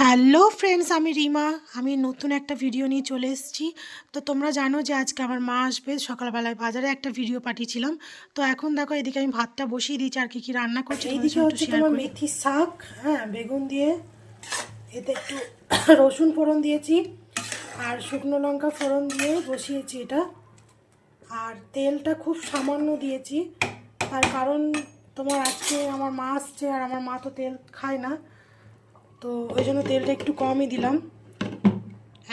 Hello friends, আমি রিমা। আমি নতুন একটা ভিডিও নিয়ে চলে এসেছি। তো তোমরা জানো যে আজকে আমার মা আসবে। সকালবেলায় বাজারে একটা ভিডিও পাঠিয়েছিলাম। তো এখন দেখো, এদিকে আমি ভাতটা বসিয়ে দিয়েছি আর কি রান্না করছি এইদিকে হচ্ছে তোমার মেথি শাক, হ্যাঁ, বেগুন দিয়ে, এতে একটু রসুন ফোড়ন দিয়েছি আর শুকনো লঙ্কা ফোড়ন দিয়ে বসিয়েছি এটা। আর তেলটা খুব সামান্য দিয়েছি, তার কারণ তোমার আজকে আমার মা আসছে আর আমার মা তো তেল খায় না, তো ওই জন্য তেলটা একটু কমই দিলাম,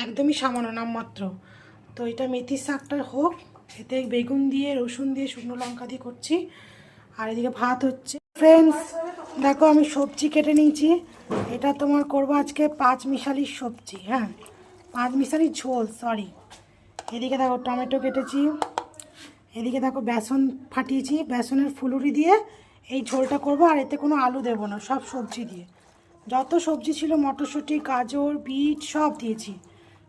একদমই সামান্য নামমাত্র। তো এটা মেথির শাকটা হোক, এতে বেগুন দিয়ে রসুন দিয়ে শুকনো লঙ্কা দিয়ে করছি। আর এদিকে ভাত হচ্ছে। ফ্রেন্ডস দেখো, আমি সবজি কেটে নিয়েছি। এটা তোমার করবো আজকে পাঁচ মিশালির সবজি, হ্যাঁ, পাঁচ মিশালির ঝোল, সরি। এদিকে দেখো টমেটো কেটেছি, এদিকে দেখো বেসন ফাটিয়েছি, বেসনের ফুলুরি দিয়ে এই ঝোলটা করব। আর এতে কোনো আলু দেবো না, সব সবজি দিয়ে। যত সবজি ছিল মটরশুঁটি, গাজর, বিট সব দিয়েছি,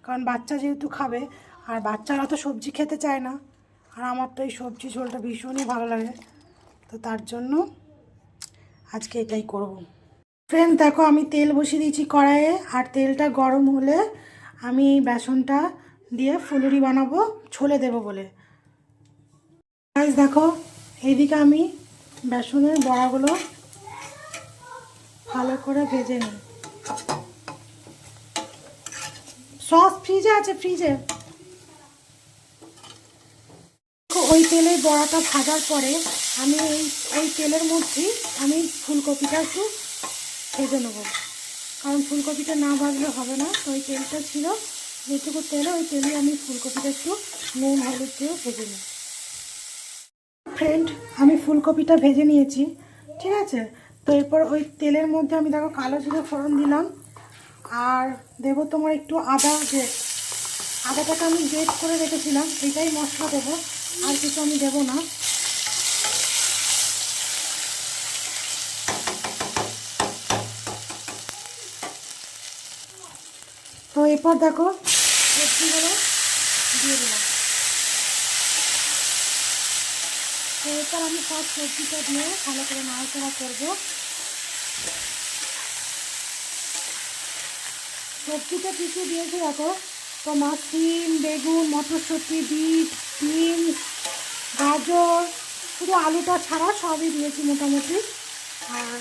কারণ বাচ্চা যেহেতু খাবে, আর বাচ্চারা তো সবজি খেতে চায় না, আর আমার তো এই সবজি ঝোলটা ভীষণই ভালো লাগে, তো তার জন্য আজকে এটাই করব। ফ্রেন্ডস দেখো, আমি তেল বসিয়ে দিয়েছি কড়াইয়ে, আর তেলটা গরম হলে আমি এই বেসনটা দিয়ে ফুলুরি বানাবো, ছোলে দেবো বলে। গাইস দেখো, এইদিকে আমি বেসনের বড়াগুলো ভালো করে ভেজে নিই। সস ফ্রিজে আছে, ফ্রিজে। ওই তেলের বড়াটা ভাজার পরে আমি ওই তেলের মধ্যেই আমি ফুলকপিটা একটু ভেজে নেবো, কারণ ফুলকপিটা না ভাজলে হবে না। তো ওই তেলটা ছিল, যেটুকু তেলে ওই তেলে আমি ফুলকপিটা একটু নুন হলুদ দিয়ে ভেজে নিই। ফ্রেন্ড, আমি ফুলকপিটা ভেজে নিয়েছি, ঠিক আছে। তো এরপর ওই তেলের মধ্যে আমি দেখো কালো জিরে ফোড়ন দিলাম, আর দেবো তোমার একটু আদা। যে আদাটাকে আমি গ্রেট করে রেখেছিলাম, এটাই মশলা দেবো, আর কিছু আমি দেবো না। তো এরপর দেখো সবজিগুলো দিয়ে দিলাম। তো এরপর আমি সব সবজিটা দিয়ে ভালো করে নাড়াচাড়া করবো। সবজিটা কিছু দিয়েছি দেখো, তোমার সিম, বেগুন, মটরশুঁটি, বিট, বিনস, গাজর, শুধু আলুটা ছাড়া সবই দিয়েছি মোটামুটি। আর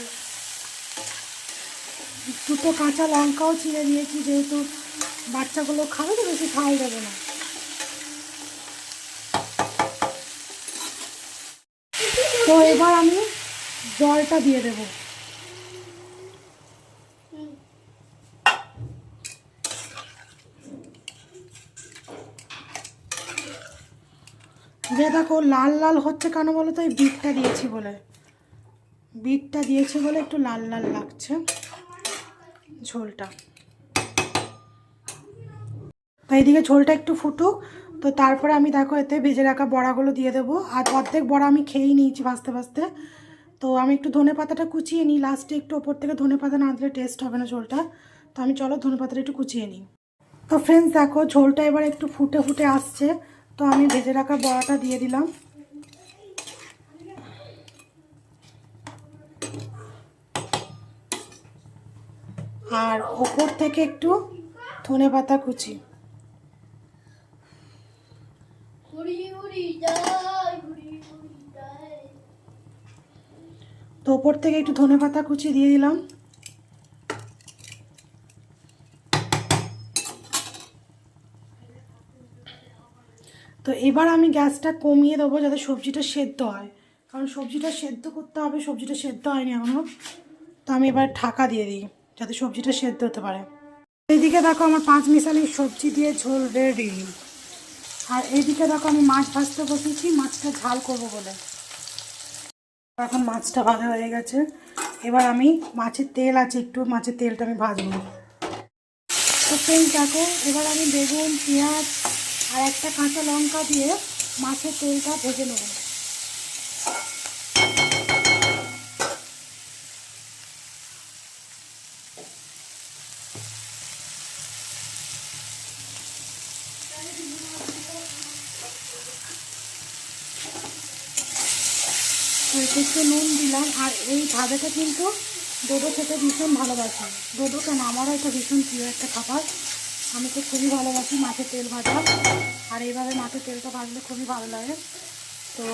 দুটো কাঁচা লঙ্কাও ছিঁড়ে দিয়েছি, যেহেতু বাচ্চাগুলো খাবে তো বেশি ঝাল দেবো না। তো এবার আমি জলটা দিয়ে দেবো। যে দেখো লাল লাল হচ্ছে কেন বলো তো, এই বিটটা দিয়েছি বলে, বিটটা দিয়েছি বলে একটু লাল লাল লাগছে ঝোলটা। তো এইদিকে ঝোলটা একটু ফুটুক, তো তারপরে আমি দেখো এতে ভেজে রাখা বড়াগুলো দিয়ে দেবো। আর অর্ধেক বড়া আমি খেয়েই নিয়েছি ভাজতে ভাজতে। তো আমি একটু ধনে পাতাটা কুচিয়ে নিই লাস্টে, একটু ওপর থেকে ধনে পাতা না দিলে টেস্ট হবে না ঝোলটা। তো আমি চলো ধনে পাতাটা একটু কুচিয়ে নিই। তো ফ্রেন্ডস দেখো, ঝোলটা এবার একটু ফুটে ফুটে আসছে, তো আমি ভেজে রাখা বড়াটা দিয়ে দিলাম। আর ওপর থেকে একটু ধনে পাতা কুচি। তো ওপর থেকে একটু ধনে পাতা কুচি দিয়ে দিলাম। তো এবার আমি গ্যাসটা কমিয়ে দেবো যাতে সবজিটা সেদ্ধ হয়, কারণ সবজিটা সেদ্ধ করতে হবে, সবজিটা সেদ্ধ হয়নি এখনও। তো আমি এবার ঢাকা দিয়ে দিই যাতে সবজিটা সেদ্ধ হতে পারে। এইদিকে দেখো আমার পাঁচ মিশালি সবজি দিয়ে ঝোল রেডি। আর এইদিকে দেখো আমি মাছ ভাজতে বসেছি, মাছটা ঝাল করবো বলে। এখন মাছটা ভাজা হয়ে গেছে, এবার আমি মাছের তেল আছে একটু, মাছের তেলটা আমি ভাজবো। তো ফ্রেন্ডস দেখো, এবার আমি বেগুন, পেঁয়াজ আর একটা কাঁচা লঙ্কা দিয়ে মাছের তেলটা ভেজে নেব। তো একটু নুন দিলাম, আর এই ভাজাটা কিন্তু ডোডো খেতে ভীষণ ভালোবাসি। ডোডো কেন, আমারও এটা ভীষণ প্রিয় একটা খাবার। আমি তো খুবই ভালোবাসি মাছের তেল ভাজা, আর এইভাবে মাছের তেলটা ভাজলে খুবই ভালো লাগে। তো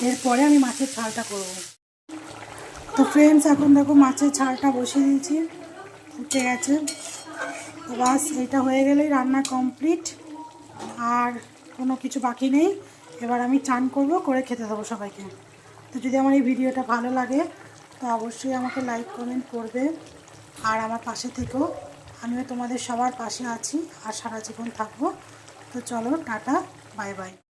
এরপরে আমি মাছের ঝালটা করব। তো ফ্রেন্ডস, এখন দেখো মাছের ঝালটা বসিয়ে দিয়েছি, ফুটে গেছে। তো বাস, এটা হয়ে গেলেই রান্না কমপ্লিট, আর কোনো কিছু বাকি নেই। এবার আমি চান করব, করে খেতে দেবো সবাইকে। তো যদি আমার এই ভিডিওটা ভালো লাগে তো অবশ্যই আমাকে লাইক কমেন্ট করবে, আর আমার পাশে থেকেও। আমিও তোমাদের সবার পাশে আছি আর সারা জীবন থাকবো। তো চলো, টাটা, বাই বাই।